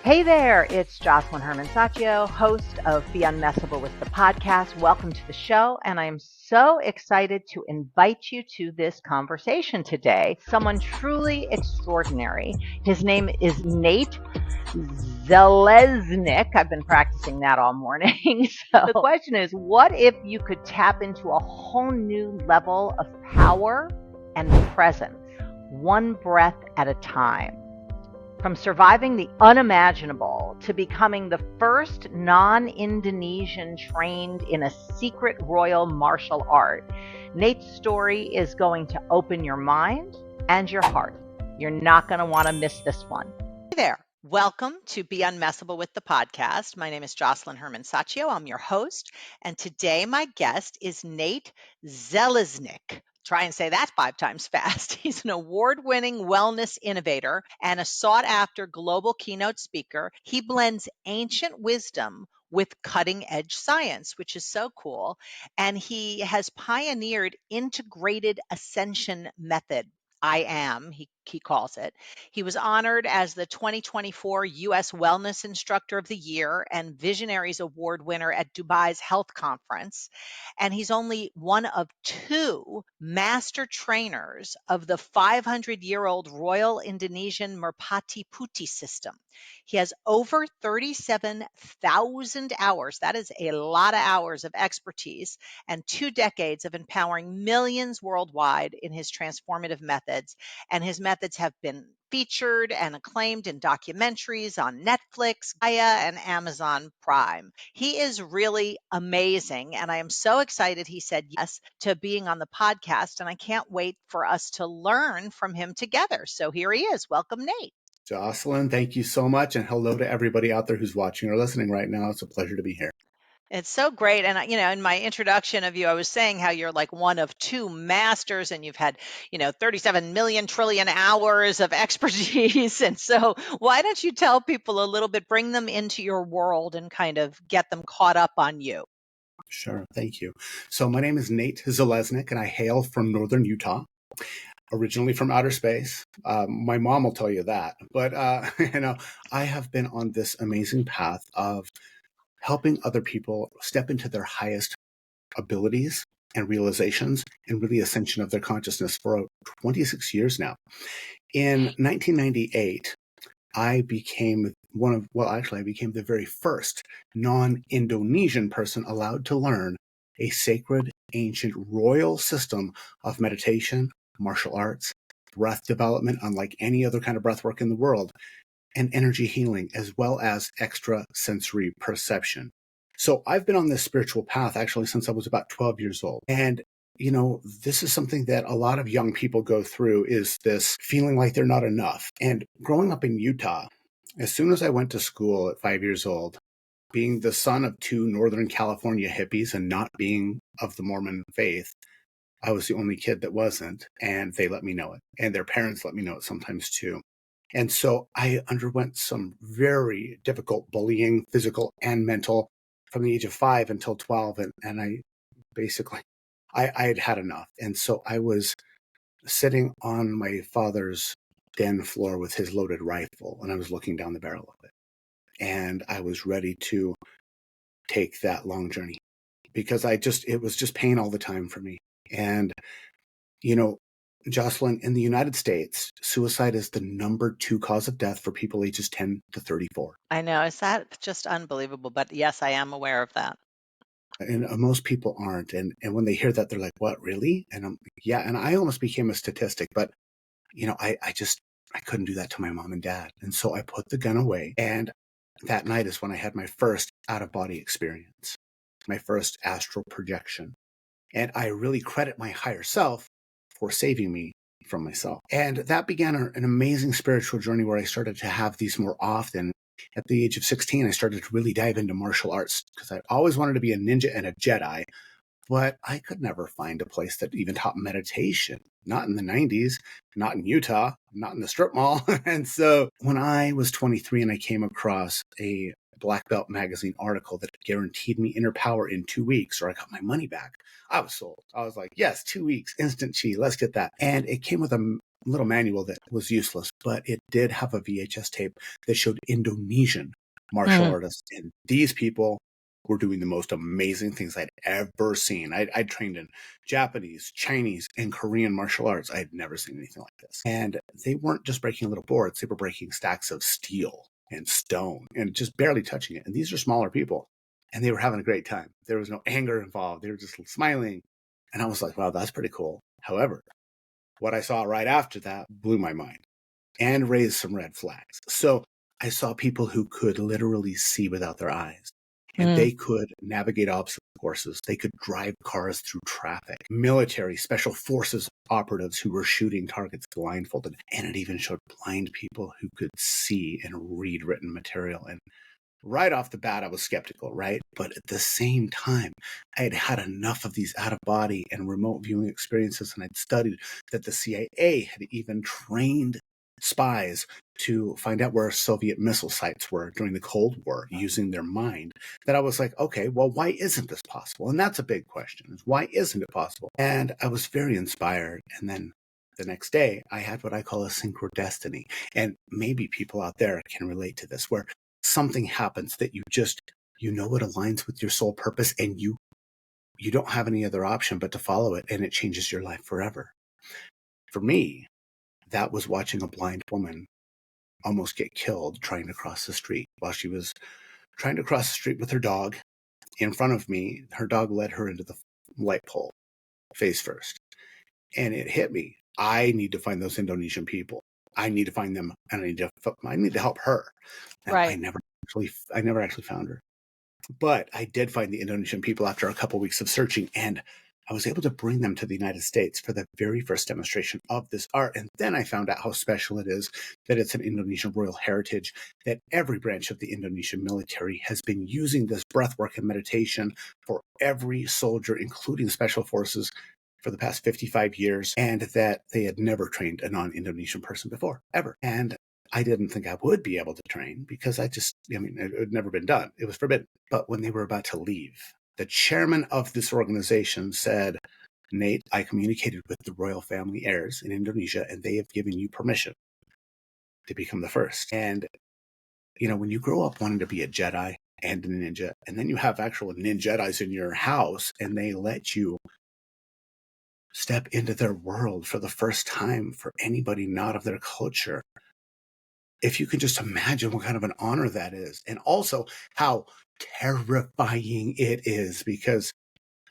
Hey there, it's Josselyne Herman-Saccio, host of Be Unmessablewith the podcast. Welcome to the show, and I'm so excited to invite you to this conversation today. Someone truly extraordinary. His name is Nate Zeleznick. I've been practicing that all morning. So the question is, what if you could tap into a whole new level of power and presence, one breath at a time? From surviving the unimaginable to becoming the first non-Indonesian trained in a secret royal martial art, Nate's story is going to open your mind and your heart. You're not going to want to miss this one. Hey there. Welcome to Be Unmessablewith the podcast. My name is Josselyne Herman-Saccio. I'm your host. And today my guest is Nate Zeleznick. Try and say that 5 times fast. He's an award-winning wellness innovator and a sought-after global keynote speaker. He blends ancient wisdom with cutting-edge science, which is so cool. And he has pioneered integrated ascension method. He calls it. He was honored as the 2024 U.S. Wellness Instructor of the Year and Visionaries Award winner at Dubai's Health Conference. And he's only one of 2 master trainers of the 500-year-old Royal Indonesian Merpati Putih system. He has over 37,000 hours. That is a lot of hours of expertise and 2 decades of empowering millions worldwide in his transformative methods. And his methods have been featured and acclaimed in documentaries on Netflix, Gaia, and Amazon Prime. He is really amazing, and I am so excited he said yes to being on the podcast, and I can't wait for us to learn from him together. So here he is. Welcome, Nate. Josselyne, thank you so much, and hello to everybody out there who's watching or listening right now. It's a pleasure to be here. It's so great. And, in my introduction of you, I was saying how you're like one of 2 masters and you've had, 37 million trillion hours of expertise. And so why don't you tell people a little bit, bring them into your world and kind of get them caught up on you? Sure. Thank you. So my name is Nate Zeleznick, and I hail from northern Utah, originally from outer space. My mom will tell you that. But, I have been on this amazing path of helping other people step into their highest abilities and realizations and really ascension of their consciousness for 26 years now. In 1998, I became I became the very first non-Indonesian person allowed to learn a sacred, ancient, royal system of meditation, martial arts, breath development, unlike any other kind of breath work in the world, and energy healing, as well as extrasensory perception. So I've been on this spiritual path actually since I was about 12 years old. And this is something that a lot of young people go through, is this feeling like they're not enough. And growing up in Utah, as soon as I went to school at 5 years old, being the son of 2 Northern California hippies and not being of the Mormon faith, I was the only kid that wasn't, and they let me know it. And their parents let me know it sometimes too. And so I underwent some very difficult bullying, physical and mental, from the age of 5 until 12. And I basically, I had had enough. And so I was sitting on my father's den floor with his loaded rifle, and I was looking down the barrel of it. And I was ready to take that long journey because it was just pain all the time for me. And, Josselyne, in the United States, suicide is the number 2 cause of death for people ages 10 to 34. I know. Is that just unbelievable? But yes, I am aware of that. And most people aren't. And when they hear that, they're like, what, really? And yeah. And I almost became a statistic, but, I couldn't do that to my mom and dad. And so I put the gun away. And that night is when I had my first out-of-body experience, my first astral projection. And I really credit my higher self for saving me from myself. And that began an amazing spiritual journey where I started to have these more often. At the age of 16, I started to really dive into martial arts because I always wanted to be a ninja and a Jedi, but I could never find a place that even taught meditation. Not in the 90s, not in Utah, not in the strip mall. And so when I was 23 and I came across a Black Belt magazine article that guaranteed me inner power in 2 weeks, or I got my money back, I was sold. I was like, yes, 2 weeks, instant chi, let's get that. And it came with a little manual that was useless, but it did have a VHS tape that showed Indonesian martial artists. And these people were doing the most amazing things I'd ever seen. I'd trained in Japanese, Chinese, and Korean martial arts. I had never seen anything like this. And they weren't just breaking little boards, they were breaking stacks of steel and stone and just barely touching it. And these are smaller people. And they were having a great time. There was no anger involved. They were just smiling. And I was like, wow, that's pretty cool. However, what I saw right after that blew my mind and raised some red flags. So I saw people who could literally see without their eyes, and they could navigate obstacle courses. They could drive cars through traffic. Military special forces operatives who were shooting targets blindfolded. And it even showed blind people who could see and read written material. And right off the bat, I was skeptical, right? But at the same time, I had had enough of these out of body and remote viewing experiences, and I'd studied that the CIA had even trained spies to find out where Soviet missile sites were during the Cold War using their mind, that I was like, okay, well, why isn't this possible? And that's a big question, is why isn't it possible? And I was very inspired. And then the next day, I had what I call a synchrodestiny. And maybe people out there can relate to this, where something happens that you know it aligns with your soul purpose, and you don't have any other option but to follow it, and it changes your life forever. For me, that was watching a blind woman almost get killed trying to cross the street. While she was trying to cross the street with her dog in front of me, her dog led her into the light pole face first, and it hit me. I need to find those Indonesian people. I need to find them, and I need to help her. Now, Right. I never actually found her, but I did find the Indonesian people after a couple of weeks of searching, and I was able to bring them to the United States for the very first demonstration of this art. And then I found out how special it is, that it's an Indonesian royal heritage, that every branch of the Indonesian military has been using this breathwork and meditation for every soldier, including special forces, for the past 55 years, and that they had never trained a non-Indonesian person before, ever. And I didn't think I would be able to train because it had never been done. It was forbidden. But when they were about to leave, the chairman of this organization said, Nate, I communicated with the royal family heirs in Indonesia, and they have given you permission to become the first. And, when you grow up wanting to be a Jedi and a ninja, and then you have actual ninjedis in your house, and they let you step into their world for the first time for anybody not of their culture. If you can just imagine what kind of an honor that is, and also how terrifying it is, because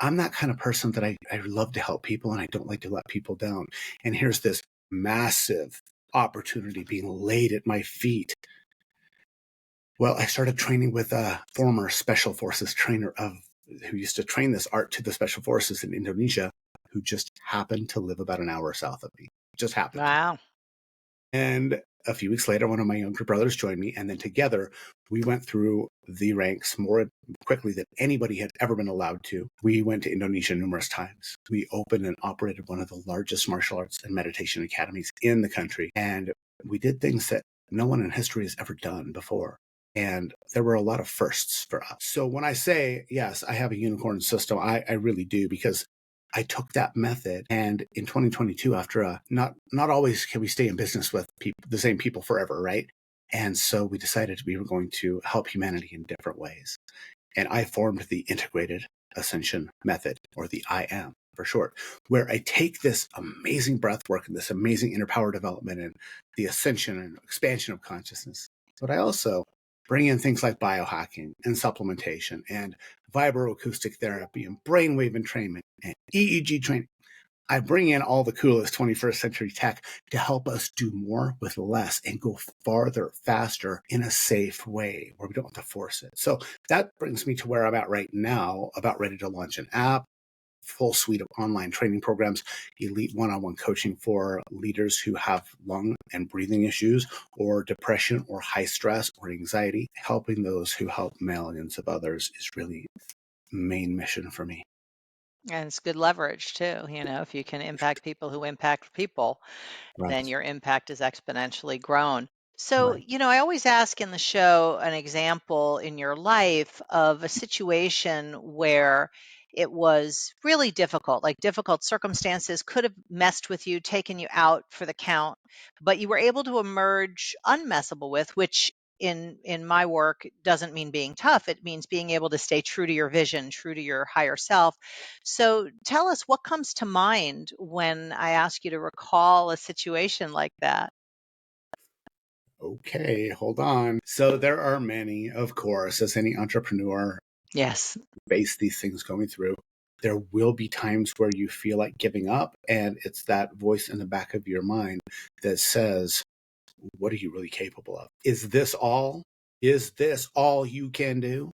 I'm that kind of person that I love to help people, and I don't like to let people down. And here's this massive opportunity being laid at my feet. Well, I started training with a former special forces trainer who used to train this art to the special forces in Indonesia, who just happened to live about an hour south of me. Just happened. Wow. And a few weeks later, one of my younger brothers joined me, and then together we went through the ranks more quickly than anybody had ever been allowed to. We went to Indonesia numerous times. We opened and operated one of the largest martial arts and meditation academies in the country, and we did things that no one in history has ever done before. And there were a lot of firsts for us. So when I say, yes, I have a unicorn system, I really do, because I took that method, and in 2022, after not always can we stay in business with the same people forever, right? And so we decided we were going to help humanity in different ways. And I formed the Integrated Ascension Method, or the IAM for short, where I take this amazing breath work and this amazing inner power development and the ascension and expansion of consciousness. But I also bring in things like biohacking and supplementation and vibroacoustic therapy and brainwave entrainment and EEG training. I bring in all the coolest 21st century tech to help us do more with less and go farther, faster, in a safe way where we don't have to force it. So that brings me to where I'm at right now, about ready to launch an app, full suite of online training programs, elite one-on-one coaching for leaders who have lung and breathing issues, or depression, or high stress, or anxiety. Helping those who help millions of others is really main mission for me. And it's good leverage too. If you can impact people who impact people, then Right. your impact is exponentially grown. So, Right. I always ask in the show an example in your life of a situation where it was really difficult, like difficult circumstances could have messed with you, taken you out for the count, but you were able to emerge unmessable with, which in my work doesn't mean being tough. It means being able to stay true to your vision, true to your higher self. So tell us what comes to mind when I ask you to recall a situation like that. Okay, hold on. So there are many, of course, as any entrepreneur Yes. face these things going through. There will be times where you feel like giving up, and it's that voice in the back of your mind that says, what are you really capable of? Is this all? Is this all you can do?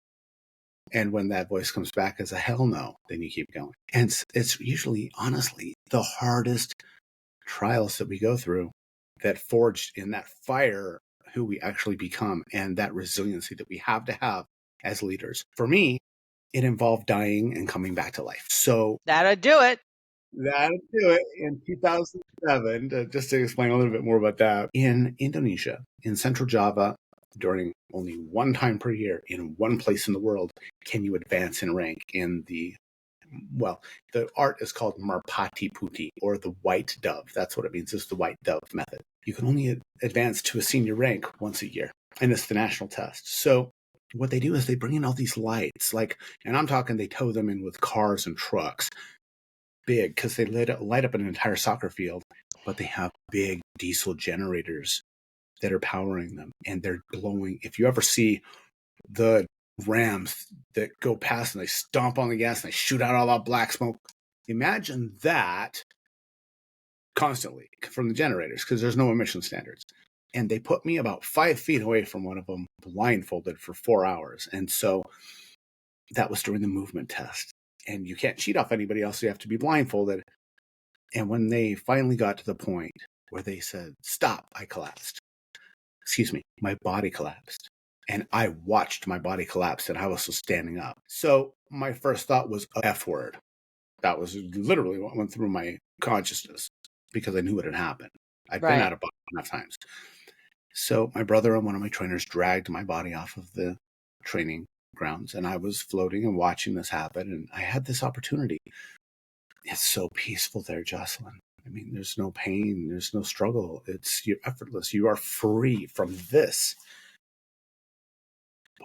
And when that voice comes back as a hell no, then you keep going. And it's usually, honestly, the hardest trials that we go through that forged in that fire who we actually become and that resiliency that we have to have as leaders. For me, it involved dying and coming back to life. So That'll do it. that'll do it. In 2007, just to explain a little bit more about that, in Indonesia, in Central Java, during only one time per year, in one place in the world, can you advance in rank in the art is called Merpati Putih, or the white dove. That's what it means. It's the white dove method. You can only advance to a senior rank once a year, and it's the national test. So what they do is they bring in all these lights, and I'm talking they tow them in with cars and trucks, big, because they light up an entire soccer field, but they have big diesel generators that are powering them, and they're blowing. If you ever see the Rams that go past and they stomp on the gas and they shoot out all that black smoke, imagine that constantly from the generators, because there's no emission standards. And they put me about 5 feet away from one of them, blindfolded for 4 hours. And so that was during the movement test. And you can't cheat off anybody else, so you have to be blindfolded. And when they finally got to the point where they said, stop, I collapsed. My body collapsed. And I watched my body collapse, and I was still standing up. So my first thought was a F word. That was literally what went through my consciousness, because I knew what had happened. I'd been out of body enough times. So my brother and one of my trainers dragged my body off of the training grounds, and I was floating and watching this happen, and I had this opportunity. It's so peaceful there, Josselyne. I mean, there's no pain, there's no struggle. You're effortless. You are free from this.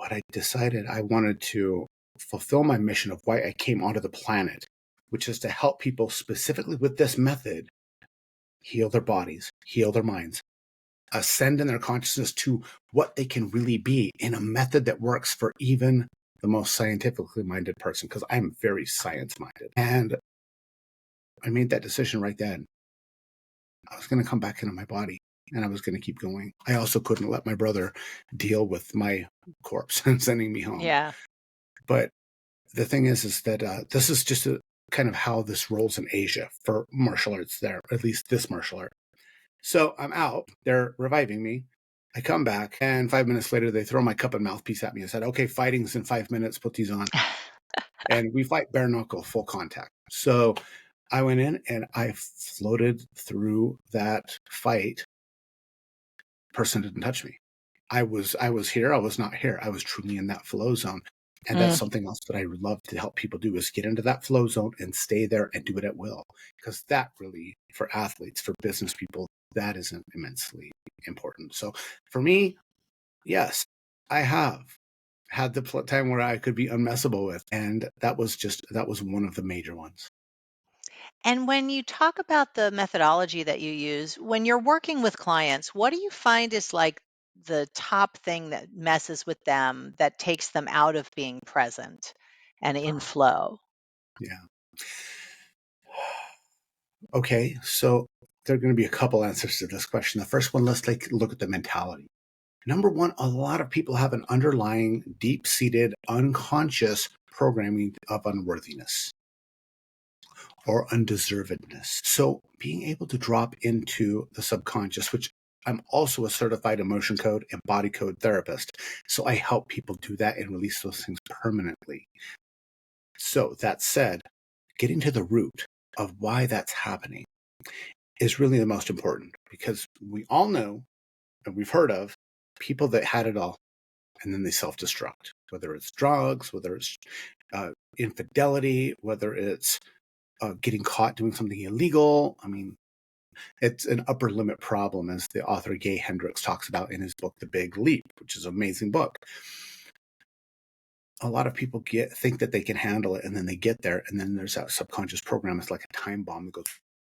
But I decided I wanted to fulfill my mission of why I came onto the planet, which is to help people specifically with this method heal their bodies, heal their minds, ascend in their consciousness to what they can really be in a method that works for even the most scientifically minded person, because I'm very science minded. And I made that decision right then. I was going to come back into my body, and I was going to keep going. I also couldn't let my brother deal with my corpse and sending me home. Yeah. But the thing is that this is just a kind of how this rolls in Asia for martial arts there, at least this martial art. So I'm out. They're reviving me. I come back, and 5 minutes later, they throw my cup and mouthpiece at me and said, okay, fighting's in 5 minutes. Put these on. And we fight bare knuckle, full contact. So I went in and I floated through that fight. Person didn't touch me. I was here. I was not here. I was truly in that flow zone. And that's something else that I would love to help people do, is get into that flow zone and stay there and do it at will. Because that really, for athletes, for business people, that is immensely important. So for me, yes, I have had the time where I could be unmessable with. And that was one of the major ones. And when you talk about the methodology that you use, when you're working with clients, what do you find is like the top thing that messes with them, that takes them out of being present and in flow? Yeah. Okay, so there are going to be a couple answers to this question. The first one, let's look at the mentality. Number one, a lot of people have an underlying, deep-seated, unconscious programming of unworthiness or undeservedness. So being able to drop into the subconscious, which I'm also a certified emotion code and body code therapist. So I help people do that and release those things permanently. So that said, getting to the root of why that's happening is really the most important, because we all know and we've heard of people that had it all and then they self-destruct, whether it's drugs, whether it's infidelity, whether it's getting caught doing something illegal. I mean, it's an upper limit problem, as the author Gay Hendricks talks about in his book, The Big Leap, which is an amazing book. A lot of people think that they can handle it, and then they get there, and then there's that subconscious program. It's like a time bomb that goes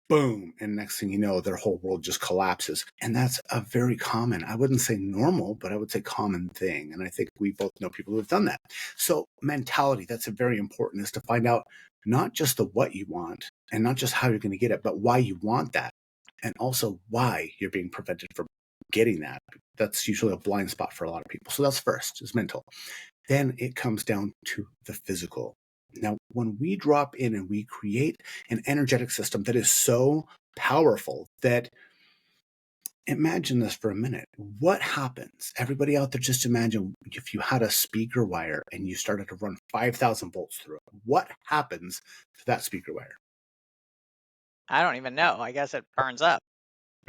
boom, and next thing you know, their whole world just collapses. And that's a very common, I wouldn't say normal, but I would say common thing. And I think we both know people who have done that. So mentality, that's a very important, is to find out not just the what you want and not just how you're going to get it, but why you want that. And also why you're being prevented from getting that. That's usually a blind spot for a lot of people. So that's first, is mental. Then it comes down to the physical. Now, when we drop in and we create an energetic system that is so powerful that, imagine this for a minute. What happens? Everybody out there, just imagine if you had a speaker wire and you started to run 5,000 volts through it. What happens to that speaker wire? I don't even know. I guess it burns up.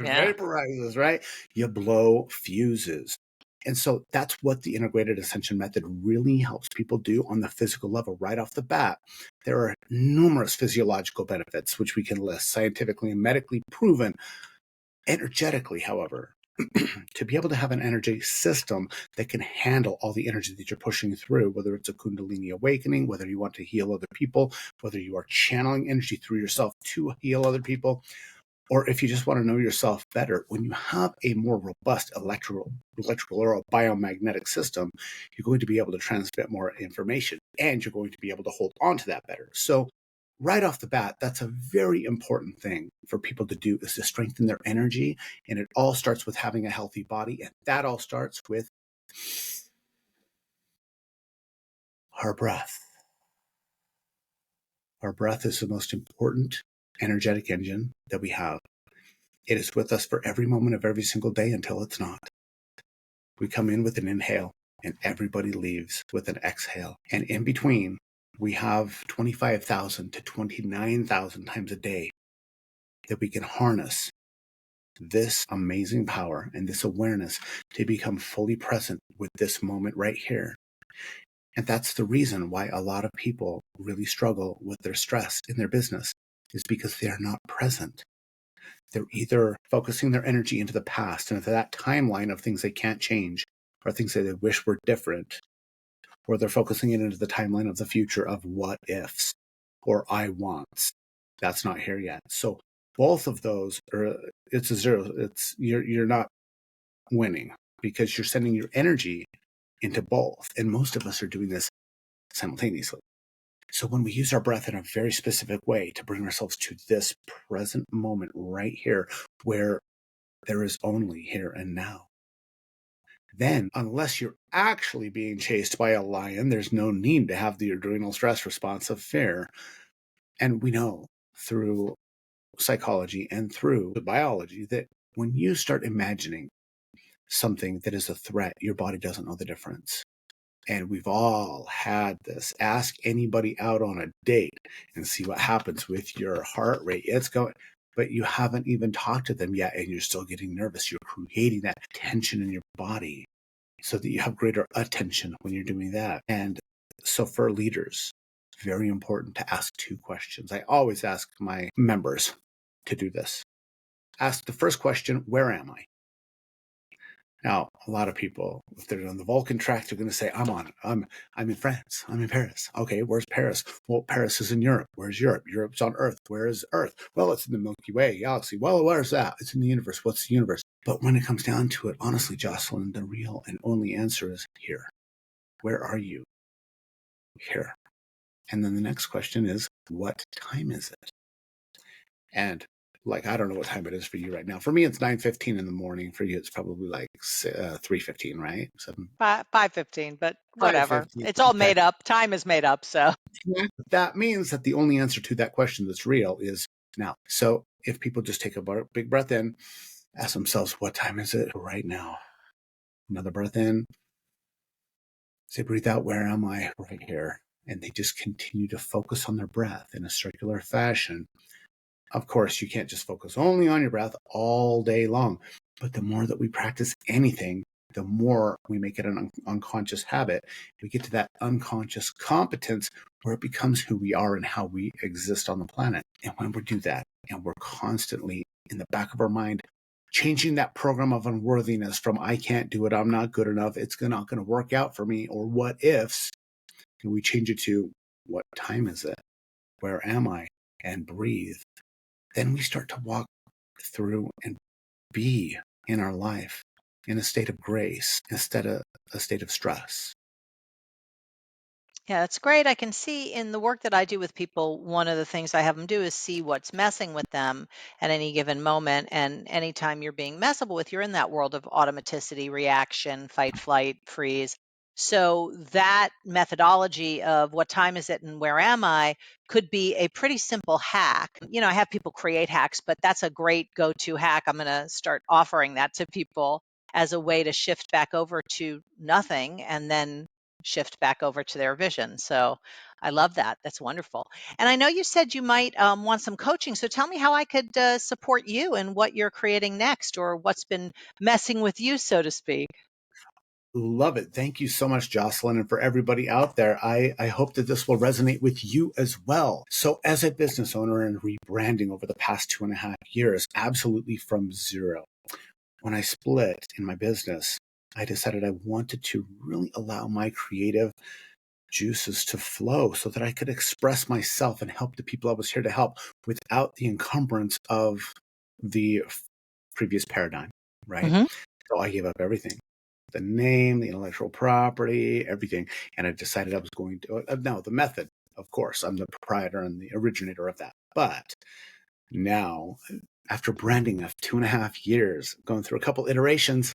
Yeah. Vaporizes, right? You blow fuses. And so that's what the integrated ascension method really helps people do on the physical level right off the bat. There are numerous physiological benefits, which we can list, scientifically and medically proven. Energetically, however, to be able to have an energy system that can handle all the energy that you're pushing through, whether it's a Kundalini awakening, whether you want to heal other people, whether you are channeling energy through yourself to heal other people, or if you just want to know yourself better, when you have a more robust electrical or a biomagnetic system, you're going to be able to transmit more information, and you're going to be able to hold on to that better. So right off the bat, that's a very important thing for people to do, is to strengthen their energy. And it all starts with having a healthy body. And that all starts with our breath. Our breath is the most important energetic engine that we have. It is with us for every moment of every single day until it's not. We come in with an inhale, and everybody leaves with an exhale. And in between, we have 25,000 to 29,000 times a day that we can harness this amazing power and this awareness to become fully present with this moment right here. And that's the reason why a lot of people really struggle with their stress in their business, is because they are not present. They're either focusing their energy into the past and into that timeline of things they can't change, or things that they wish were different, or they're focusing it into the timeline of the future of what ifs or I wants. That's not here yet. So both of those are, it's a zero. You're not winning, because you're sending your energy into both. And most of us are doing this simultaneously. So when we use our breath in a very specific way to bring ourselves to this present moment right here, where there is only here and now, then unless you're actually being chased by a lion, there's no need to have the adrenal stress response of fear. And we know through psychology and through the biology that when you start imagining something that is a threat, your body doesn't know the difference. And we've all had this. Ask anybody out on a date and see what happens with your heart rate. It's going, but you haven't even talked to them yet, and you're still getting nervous. You're creating that tension in your body so that you have greater attention when you're doing that. And so for leaders, very important to ask two questions. I always ask my members to do this. Ask the first question, where am I? Now, a lot of people, if they're on the Vulcan track, they're going to say, I'm in France. I'm in Paris. Okay, where's Paris? Well, Paris is in Europe. Where's Europe? Europe's on Earth. Where is Earth? Well, it's in the Milky Way galaxy. Well, where's that? It's in the universe. What's the universe? But when it comes down to it, honestly, Josselyne, the real and only answer is here. Where are you? Here. And then the next question is, what time is it? And like, I don't know what time it is for you right now. For me, it's 9:15 in the morning. For you, it's probably like 3:15, right? 5:15, but whatever. 5:15. It's all made up. Time is made up. So that means that the only answer to that question that's real is now. So if people just take a big breath in, ask themselves, what time is it right now? Another breath in. Say, breathe out, where am I? Right here. And they just continue to focus on their breath in a circular fashion. Of course, you can't just focus only on your breath all day long. But the more that we practice anything, the more we make it an unconscious habit. We get to that unconscious competence where it becomes who we are and how we exist on the planet. And when we do that, and we're constantly in the back of our mind, changing that program of unworthiness from I can't do it, I'm not good enough, it's not going to work out for me, or what ifs, and we change it to what time is it? Where am I? And breathe. Then we start to walk through and be in our life in a state of grace instead of a state of stress. Yeah, that's great. I can see in the work that I do with people, one of the things I have them do is see what's messing with them at any given moment. And anytime you're being messable with, you're in that world of automaticity, reaction, fight, flight, freeze. So that methodology of what time is it and where am I could be a pretty simple hack. I have people create hacks, but that's a great go-to hack. I'm going to start offering that to people as a way to shift back over to nothing and then shift back over to their vision. So I love that. That's wonderful. And I know you said you might want some coaching. So tell me how I could support you and what you're creating next or what's been messing with you, so to speak. Love it. Thank you so much, Josselyne. And for everybody out there, I hope that this will resonate with you as well. So as a business owner and rebranding over the past 2.5 years, absolutely from zero, when I split in my business, I decided I wanted to really allow my creative juices to flow so that I could express myself and help the people I was here to help without the encumbrance of the previous paradigm, right? Mm-hmm. So I gave up everything, the name, the intellectual property, everything. And I decided I was going to, no, the method, of course, I'm the proprietor and the originator of that. But now, after branding of 2.5 years, going through a couple iterations,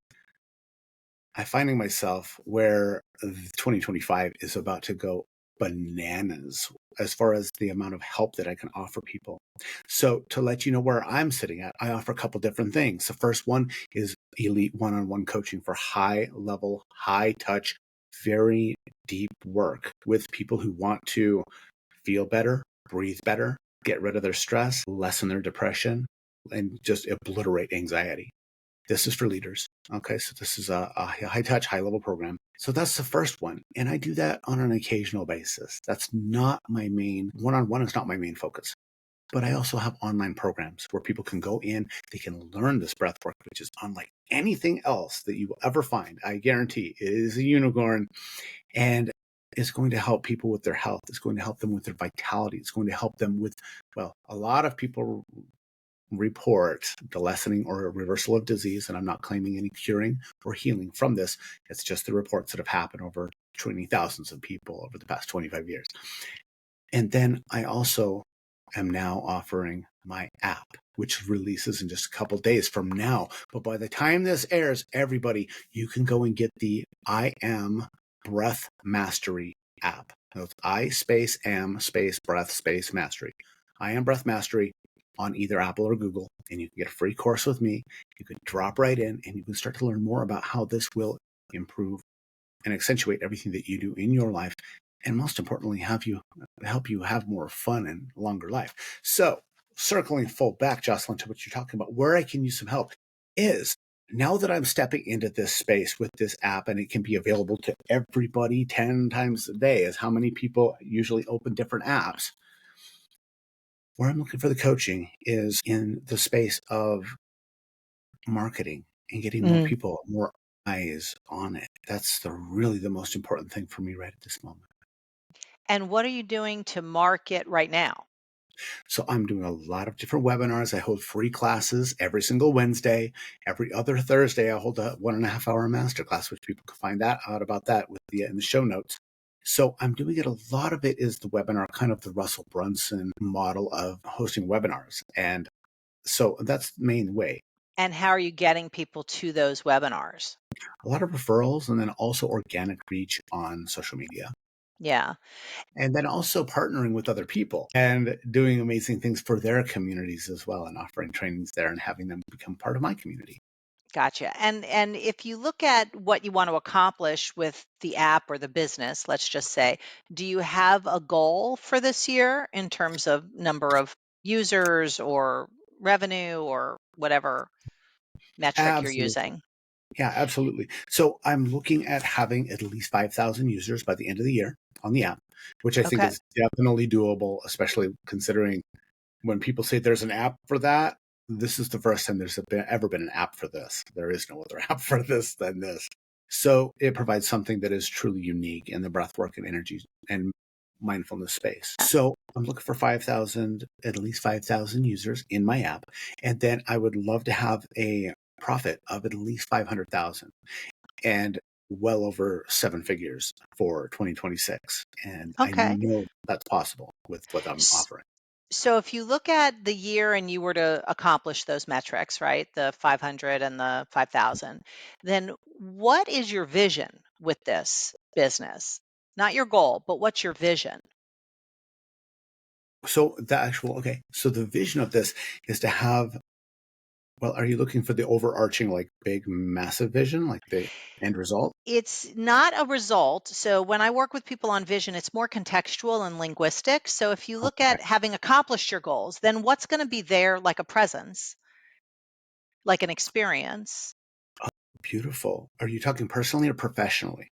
I'm finding myself where 2025 is about to go bananas as far as the amount of help that I can offer people. So to let you know where I'm sitting at, I offer a couple different things. The first one is elite one-on-one coaching for high level, high touch, very deep work with people who want to feel better, breathe better, get rid of their stress, lessen their depression, and just obliterate anxiety. This is for leaders. Okay, so this is a high touch, high level program. So that's the first one. And I do that on an occasional basis. That's not my main, one-on-one is not my main focus. But I also have online programs where people can go in, they can learn this breath work, which is unlike anything else that you will ever find. I guarantee it is a unicorn. And it's going to help people with their health. It's going to help them with their vitality. It's going to help them with, well, a lot of people report the lessening or reversal of disease, and I'm not claiming any curing or healing from this. It's just the reports that have happened over training thousands of people over the past 25 years. And then I also am now offering my app, which releases in just a couple days from now. But by the time this airs, everybody, you can go and get the I Am Breath Mastery app. That's I space am space breath space mastery. I Am Breath Mastery on either Apple or Google, and you can get a free course with me. You can drop right in and you can start to learn more about how this will improve and accentuate everything that you do in your life, and most importantly, help you have more fun and longer life. So circling full back, Josselyne, to what you're talking about, where I can use some help is now that I'm stepping into this space with this app, and it can be available to everybody 10 times a day, is how many people usually open different apps. Where I'm looking for the coaching is in the space of marketing and getting more people, more eyes on it. That's really the most important thing for me right at this moment. And what are you doing to market right now? So I'm doing a lot of different webinars. I hold free classes every single Wednesday. Every other Thursday, I hold a 1.5-hour masterclass, which people can find out about that in the show notes. So I'm doing it. A lot of it is the webinar, kind of the Russell Brunson model of hosting webinars. And so that's the main way. And how are you getting people to those webinars? A lot of referrals, and then also organic reach on social media. Yeah. And then also partnering with other people and doing amazing things for their communities as well, and offering trainings there and having them become part of my community. Gotcha. And if you look at what you want to accomplish with the app or the business, let's just say, do you have a goal for this year in terms of number of users or revenue or whatever metric you're Absolutely. using? Yeah, absolutely. So I'm looking at having at least 5,000 users by the end of the year on the app, which I think Okay. is definitely doable, especially considering when people say there's an app for that. This is the first time there's ever been an app for this. There is no other app for this than this. So it provides something that is truly unique in the breathwork and energy and mindfulness space. So I'm looking for 5,000, at least 5,000 users in my app. And then I would love to have a profit of at least 500,000 and well over seven figures for 2026. And I Okay. know that's possible with what I'm S- offering. So if you look at the year and you were to accomplish those metrics, right? The 500 and the 5,000, then what is your vision with this business? Not your goal, but what's your vision? So the actual, okay. So the vision of this is to have, well, are you looking for the overarching, like big, massive vision, like the end result? It's not a result. So when I work with people on vision, it's more contextual and linguistic. So if you look Okay. at having accomplished your goals, then what's going to be there like a presence, like an experience? Beautiful. Are you talking personally or professionally?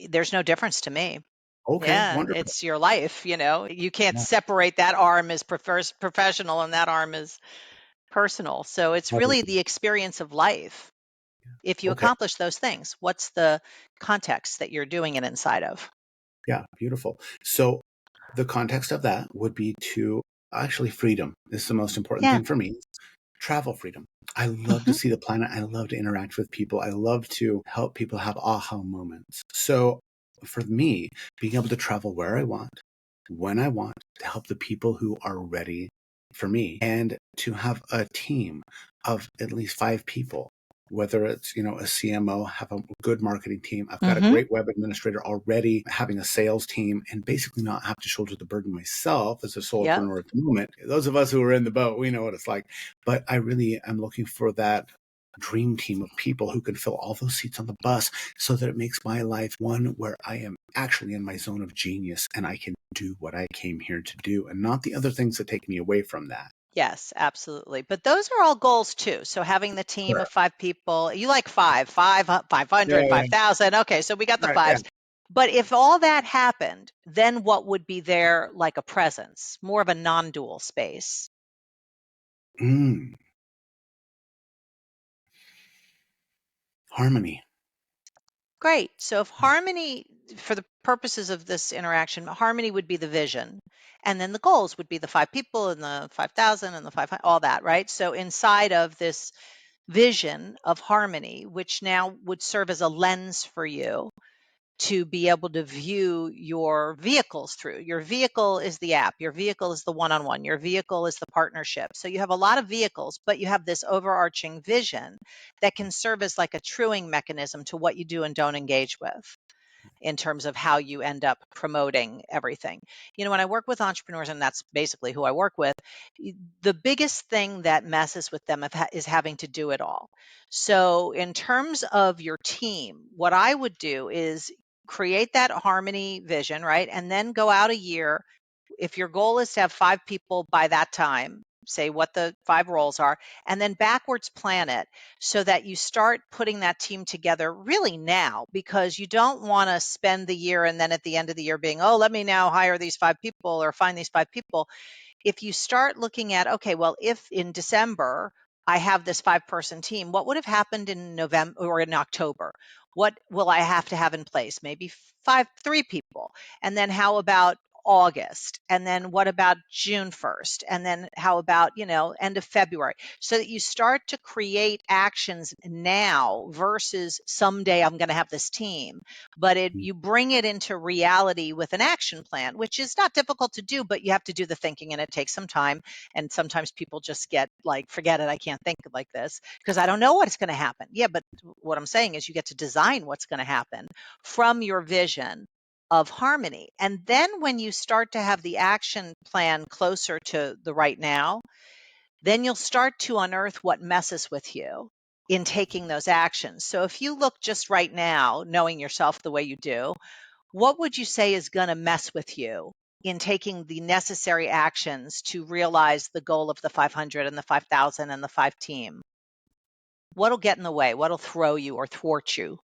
There's no difference to me. Okay, Yeah, wonderful. it's your life, you know. You can't Yeah, separate that arm as professional and that arm is personal. So it's love really it. the experience of life. If you Okay, accomplish those things, what's the context that you're doing it inside of? yeah, beautiful. So the context of that would be to actually freedom is the most important Yeah. thing for me. Travel freedom. I love to Hmm. see the planet. I love to interact with people. I love to help people have aha moments. So for me, being able to travel where I want, when I want, to help the people who are ready for me, and to have a team of at least five people, whether it's, a CMO, have a good marketing team. I've got a Hmm. great web administrator already, having a sales team, and basically not have to shoulder the burden myself as a Yep. solopreneur at the moment. Those of us who are in the boat, we know what it's like. But I really am looking for that dream team of people who can fill all those seats on the bus so that it makes my life one where I am actually in my zone of genius and I can do what I came here to do and not the other things that take me away from that. Yes, absolutely. But those are all goals too. So having the team Sure. of five people, you like 500, Yeah. 5,000. Okay, so we got the Right. Yeah. fives. But if all that happened, then what would be there like a presence, more of a non-dual space? Mm, harmony. Great. So if harmony, for the purposes of this interaction, harmony would be the vision. And then the goals would be the five people and the 5,000 and the 500, all that, right? So inside of this vision of harmony, which now would serve as a lens for you to be able to view your vehicles through. Your vehicle is the app, your vehicle is the one on one, your vehicle is the partnership. So you have a lot of vehicles, but you have this overarching vision that can serve as like a truing mechanism to what you do and don't engage with in terms of how you end up promoting everything. You know, when I work with entrepreneurs, and that's basically who I work with, the biggest thing that messes with them is having to do it all. So, in terms of your team, what I would do is create that harmony vision, right? And then go out a year. If your goal is to have five people by that time, say what the five roles are, and then backwards plan it so that you start putting that team together really now, because you don't want to spend the year and then at the end of the year being, oh, let me now hire these five people or find these five people. If you start looking at, okay, well, if in December I have this five-person team, what would have happened in November or in October? What will I have to have in place? Maybe three people. And then how about August? And then what about June 1st? And then how about, end of February? So that you start to create actions now versus someday I'm going to have this team, but you bring it into reality with an action plan, which is not difficult to do, but you have to do the thinking and it takes some time. And sometimes people just get like, forget it, I can't think like this because I don't know what's going to happen. Yeah, but what I'm saying is you get to design what's going to happen from your vision of harmony. And then when you start to have the action plan closer to the right now, then you'll start to unearth what messes with you in taking those actions. So if you look just right now, knowing yourself the way you do, what would you say is going to mess with you in taking the necessary actions to realize the goal of the 500 and the 5,000 and the five team? What'll get in the way? What'll throw you or thwart you?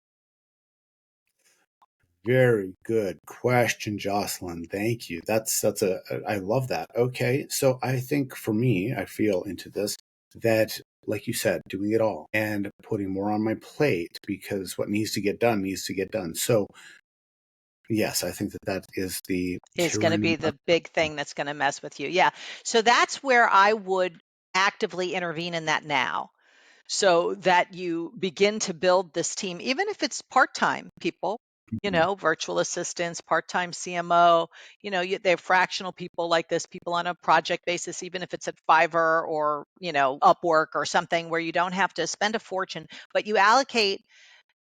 Very good question, Josselyne. Thank you. I love that. Okay. So I think for me, I feel into this that, like you said, doing it all and putting more on my plate because what needs to get done needs to get done. So yes, I think that is the Is going to tyranny be the big thing that's going to mess with you. Yeah. So that's where I would actively intervene in that now, so that you begin to build this team, even if it's part-time people, virtual assistants, part-time CMO, they have fractional people like this, people on a project basis, even if it's at Fiverr or, Upwork or something where you don't have to spend a fortune, but you allocate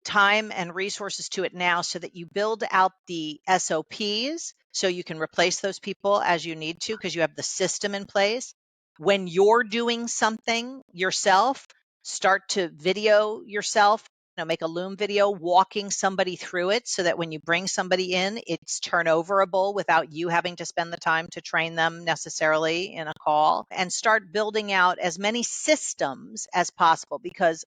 time and resources to it now so that you build out the SOPs so you can replace those people as you need to because you have the system in place. When you're doing something yourself, start to video yourself, make a Loom video walking somebody through it so that when you bring somebody in, it's turnoverable without you having to spend the time to train them necessarily in a call, and start building out as many systems as possible. Because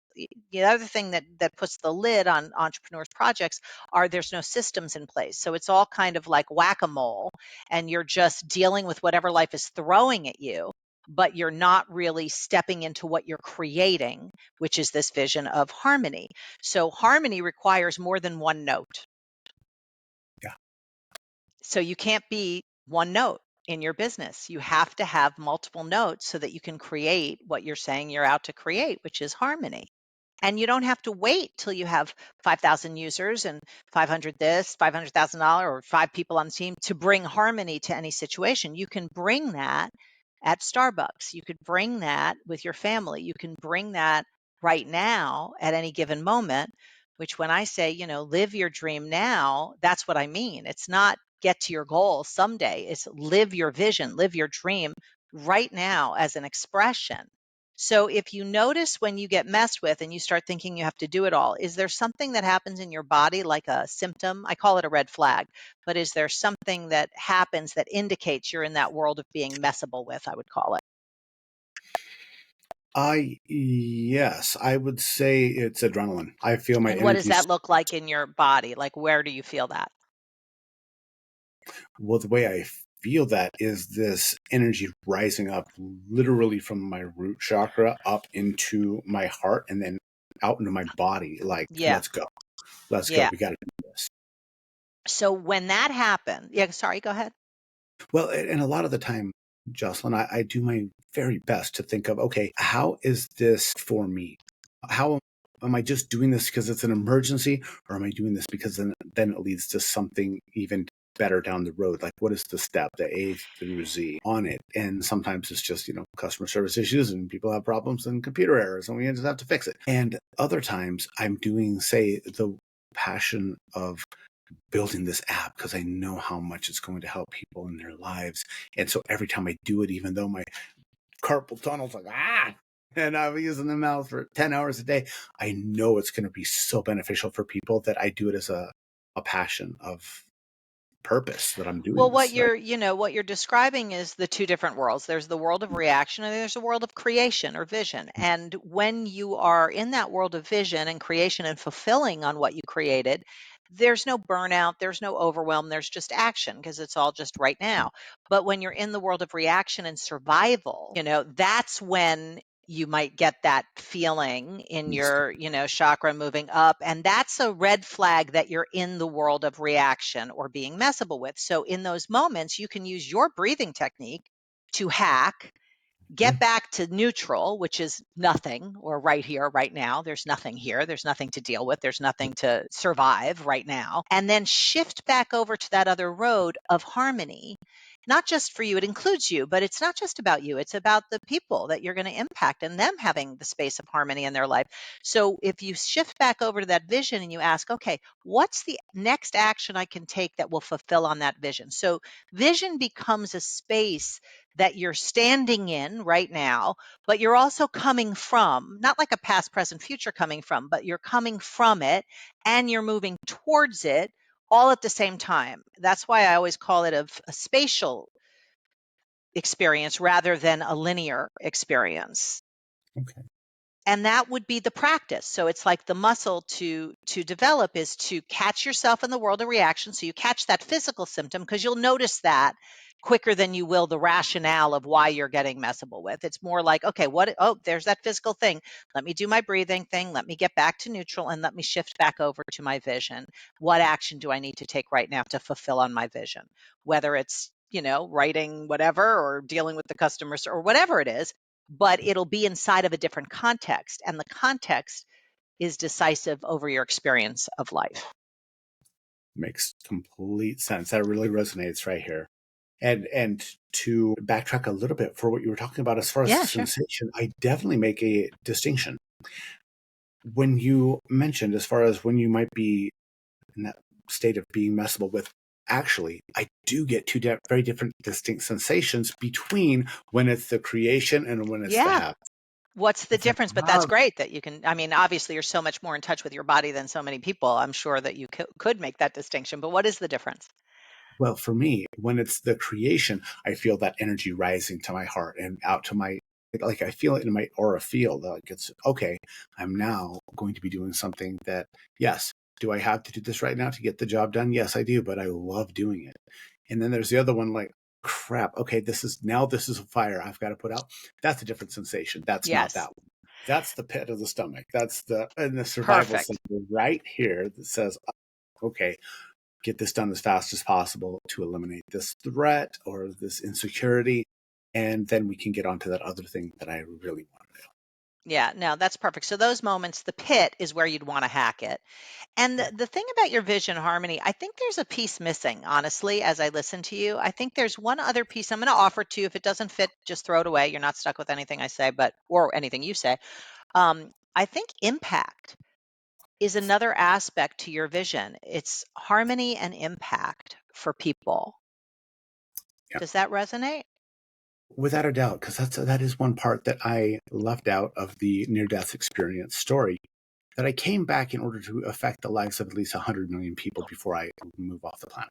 the other thing that puts the lid on entrepreneurs' projects are there's no systems in place. So it's all kind of like whack-a-mole, and you're just dealing with whatever life is throwing at you, but you're not really stepping into what you're creating, which is this vision of harmony. So harmony requires more than one note. Yeah. So you can't be one note in your business. You have to have multiple notes so that you can create what you're saying you're out to create, which is harmony. And you don't have to wait till you have 5,000 users and 500 this, $500,000 or 5 people on the team to bring harmony to any situation. You can bring that at Starbucks. You could bring that with your family. You can bring that right now at any given moment, which when I say, live your dream now, that's what I mean. It's not get to your goal someday. It's live your vision, live your dream right now as an expression. So if you notice when you get messed with and you start thinking you have to do it all, is there something that happens in your body like a symptom? I call it a red flag, but is there something that happens that indicates you're in that world of being messable with, I would call it? Yes, I would say it's adrenaline. I feel my And what does energy. that look like in your body? Like, where do you feel that? Well, the way I feel that is this energy rising up literally from my root chakra up into my heart and then out into my body. Like, Yeah. let's go. Let's go. Yeah. We got to do this. So when that happens, yeah, sorry, go ahead. Well, and a lot of the time, Josselyne, I do my very best to think of, okay, how is this for me? How am I just doing this because it's an emergency, or am I doing this because then it leads to something even better down the road? Like, what is the step, the A through Z on it? And sometimes it's just, customer service issues and people have problems and computer errors and we just have to fix it. And other times I'm doing, say, the passion of building this app because I know how much it's going to help people in their lives. And so every time I do it, even though my carpal tunnel's like, and I'm using the mouth for 10 hours a day, I know it's going to be so beneficial for people that I do it as a passion of purpose that I'm doing Well, what this. you're describing is the two different worlds. There's the world of reaction and there's a world of creation or vision. And when you are in that world of vision and creation and fulfilling on what you created, there's no burnout, there's no overwhelm, there's just action because it's all just right now. But when you're in the world of reaction and survival, that's when you might get that feeling in your, chakra moving up. And that's a red flag that you're in the world of reaction or being messable with. So in those moments, you can use your breathing technique to hack, get back to neutral, which is nothing, or right here, right now. There's nothing here. There's nothing to deal with. There's nothing to survive right now. And then shift back over to that other road of harmony. Not just for you, it includes you, but it's not just about you. It's about the people that you're going to impact and them having the space of harmony in their life. So if you shift back over to that vision and you ask, okay, what's the next action I can take that will fulfill on that vision? So vision becomes a space that you're standing in right now, but you're also coming from, not like a past, present, future coming from, but you're coming from it and you're moving towards it all at the same time. That's why I always call it a spatial experience rather than a linear experience. Okay. And that would be the practice. So it's like the muscle to develop is to catch yourself in the world of reaction. So you catch that physical symptom because you'll notice that quicker than you will the rationale of why you're getting messable with. It's more like, okay, there's that physical thing. Let me do my breathing thing. Let me get back to neutral and let me shift back over to my vision. What action do I need to take right now to fulfill on my vision? Whether it's, writing whatever or dealing with the customers or whatever it is, but it'll be inside of a different context. And the context is decisive over your experience of life. Makes complete sense. That really resonates right here. And to backtrack a little bit for what you were talking about as far as sensation, I definitely make a distinction. When you mentioned as far as when you might be in that state of being messable with, actually, I do get two very different distinct sensations between when it's the creation and when it's the habit. What's the difference? But that's great that you can, obviously you're so much more in touch with your body than so many people. I'm sure that you could make that distinction, but what is the difference? Well, for me, when it's the creation, I feel that energy rising to my heart and out to my, like I feel it in my aura field. Like it's, okay, I'm now going to be doing something that, yes, do I have to do this right now to get the job done? Yes, I do, but I love doing it. And then there's the other one, like, crap, okay, this is a fire I've got to put out. That's a different sensation. That's not that one. That's the pit of the stomach. That's the survival center right here that says, okay, get this done as fast as possible to eliminate this threat or this insecurity. And then we can get onto that other thing that I really want to do. Yeah, no, that's perfect. So those moments, the pit is where you'd want to hack it. And the thing about your vision, Harmony, I think there's a piece missing, honestly, as I listen to you. I think there's one other piece I'm going to offer to you. If it doesn't fit, just throw it away. You're not stuck with anything I say, or anything you say. I think impact is another aspect to your vision. It's harmony and impact for people. Yeah. Does that resonate? Without a doubt, because that is one part that I left out of the near-death experience story, that I came back in order to affect the lives of at least 100 million people before I move off the planet.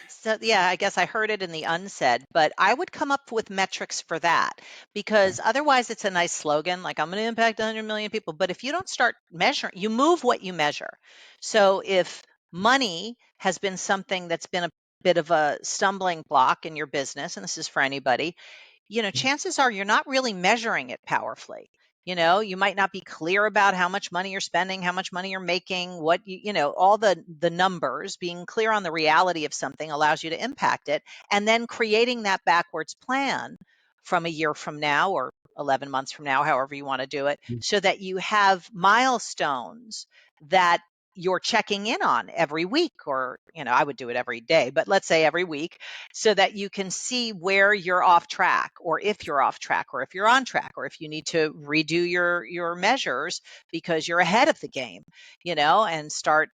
So, yeah, I guess I heard it in the unsaid, but I would come up with metrics for that, because otherwise it's a nice slogan, like I'm going to impact 100 million people. But if you don't start measuring, you move what you measure. So if money has been something that's been a bit of a stumbling block in your business, and this is for anybody, chances are you're not really measuring it powerfully. You might not be clear about how much money you're spending, how much money you're making, what all the numbers. Being clear on the reality of something allows you to impact it, and then creating that backwards plan from a year from now or 11 months from now, however you want to do it, so that you have milestones that you're checking in on every week, or I would do it every day, but let's say every week, so that you can see where you're off track, or if you're off track, or if you're on track, or if you need to redo your measures because you're ahead of the game, and start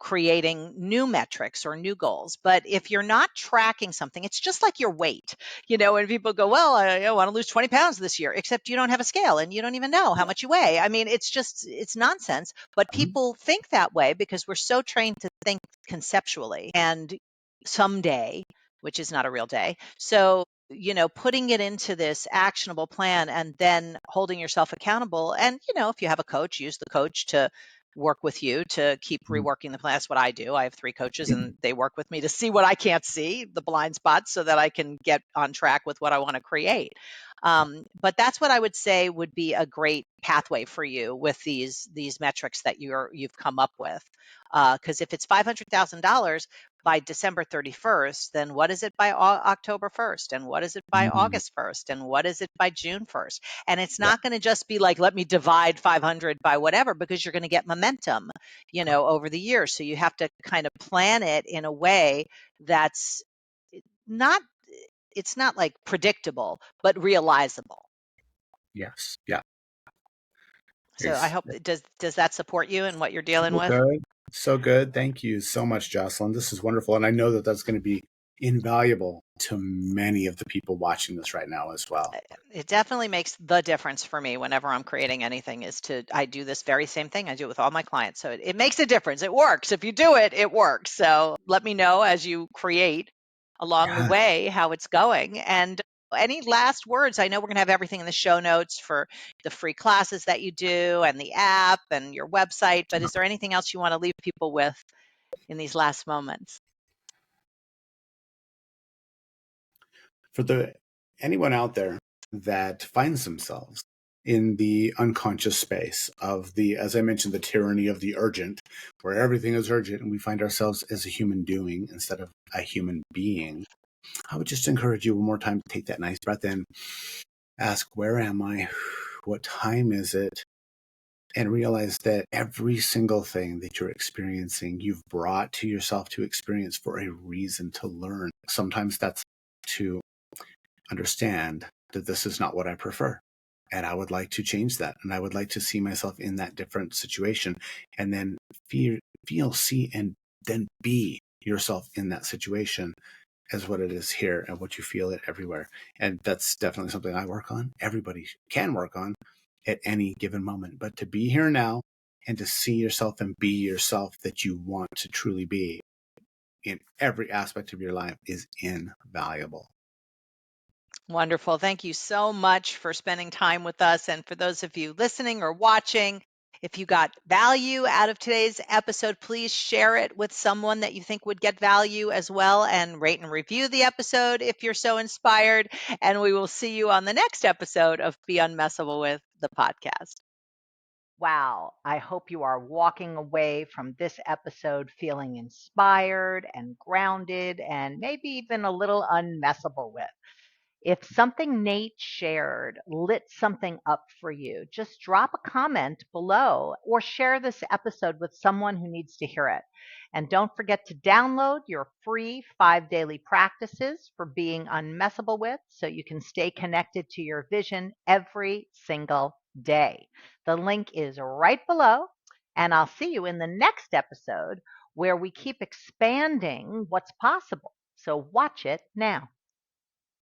creating new metrics or new goals. But if you're not tracking something, it's just like your weight, and people go, well, I want to lose 20 pounds this year, except you don't have a scale and you don't even know how much you weigh. I mean, it's nonsense, but people think that way because we're so trained to think conceptually and someday, which is not a real day. So, putting it into this actionable plan and then holding yourself accountable. And, if you have a coach, use the coach to work with you to keep reworking the plan. That's what I do. I have 3 coaches and they work with me to see what I can't see, the blind spots, so that I can get on track with what I want to create. But that's what I would say would be a great pathway for you with these metrics that you've come up with. Because if it's $500,000 by December 31st, then what is it by October 1st? And what is it by August 1st? And what is it by June 1st? And it's not going to just be like, let me divide 500 by whatever, because you're going to get momentum, over the years. So you have to kind of plan it in a way that's not, it's not like predictable, but realizable. Yes. Yeah. So I hope, does that support you in what you're dealing with? Good. So good. Thank you so much, Josselyne. This is wonderful. And I know that that's going to be invaluable to many of the people watching this right now as well. It definitely makes the difference for me whenever I'm creating anything. I do this very same thing. I do it with all my clients. So it makes a difference. It works. If you do it, it works. So let me know as you create along the way how it's going. And Any last words? I know we're going to have everything in the show notes for the free classes that you do and the app and your website, but is there anything else you want to leave people with in these last moments? For anyone out there that finds themselves in the unconscious space of as I mentioned, the tyranny of the urgent, where everything is urgent and we find ourselves as a human doing instead of a human being, I would just encourage you one more time to take that nice breath in, ask, where am I? What time is it? And realize that every single thing that you're experiencing, you've brought to yourself to experience for a reason, to learn. Sometimes that's to understand that this is not what I prefer. And I would like to change that. And I would like to see myself in that different situation, and then feel, see, and then be yourself in that situation as what it is here and what you feel it everywhere. And that's definitely something I work on. Everybody can work on at any given moment. But to be here now and to see yourself and be yourself that you want to truly be in every aspect of your life is invaluable. Wonderful. Thank you so much for spending time with us. And for those of you listening or watching, if you got value out of today's episode, please share it with someone that you think would get value as well, and rate and review the episode if you're so inspired. And we will see you on the next episode of Be Unmessable with, the podcast. Wow, I hope you are walking away from this episode feeling inspired and grounded and maybe even a little unmessable with. If something Nate shared lit something up for you, just drop a comment below or share this episode with someone who needs to hear it. And don't forget to download your free 5 daily practices for being unmessable with, so you can stay connected to your vision every single day. The link is right below, and I'll see you in the next episode where we keep expanding what's possible. So watch it now.